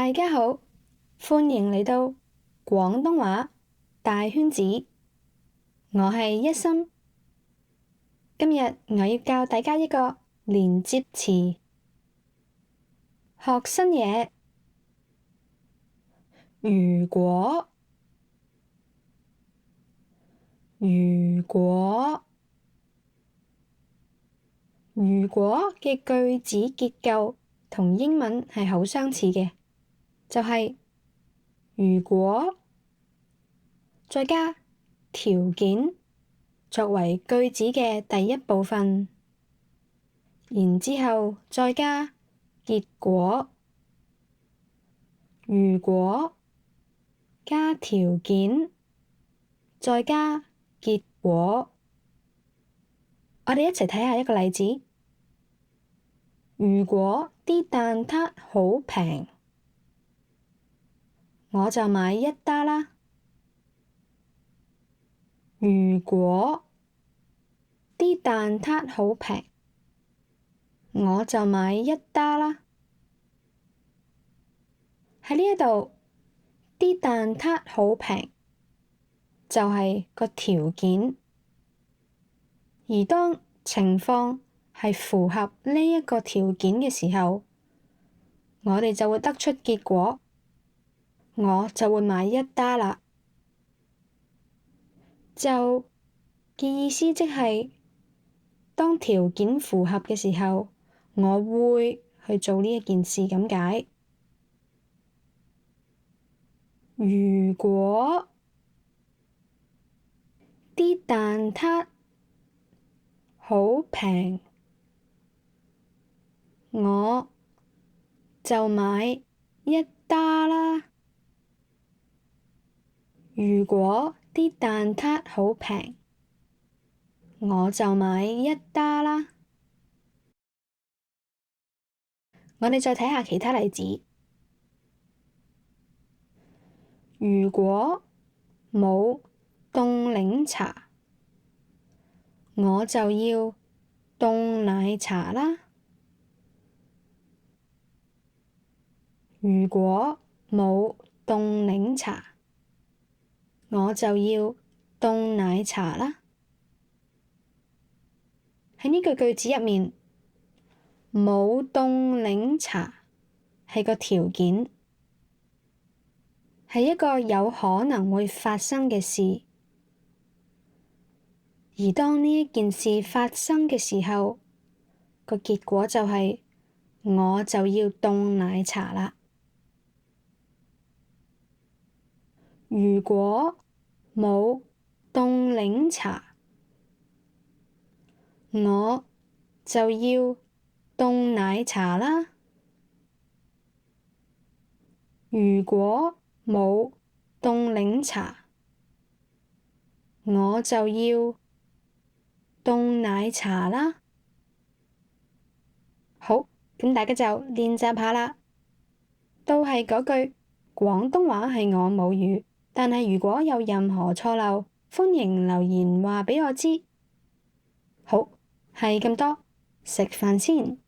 大家好，歡迎嚟到廣東話大圈子，我係一心。今日我要教大家一個連接詞，學新嘢。如果，如果，如果嘅句子結構同英文係好相似嘅，就係如果再加條件作為句子嘅第一部分，然之後再加結果。如果加條件再加結果，我哋一齊睇下一個例子。如果啲蛋撻好平，我就買一打啦。如果啲蛋撻好平，我就買一打啦。喺呢一度，啲蛋撻好平就係個條件，而當情況係符合呢一個條件嘅時候，我哋就會得出結果，我就會買一打啦。就嘅意思即係當條件符合嘅時候，我會去做呢一件事咁解。如果啲蛋撻好平，我就買一打啦。如果啲蛋撻好平，我就買一打啦。我哋再睇下其他例子。如果冇凍檸茶，我就要凍奶茶啦。如果冇凍檸茶，我就要凍奶茶啦。喺呢句句子入面，冇凍檸茶係個條件，係一個有可能會發生嘅事。而當呢一件事發生嘅時候，個結果就係我就要凍奶茶啦。如果冇凍檸茶，我就要凍奶茶啦。如果冇凍檸茶，我就要凍奶茶啦。好，咁大家就練習下啦。都係嗰句，廣東話係我母語，但係如果有任何錯漏，歡迎留言話畀我知。好，係咁多，食飯先。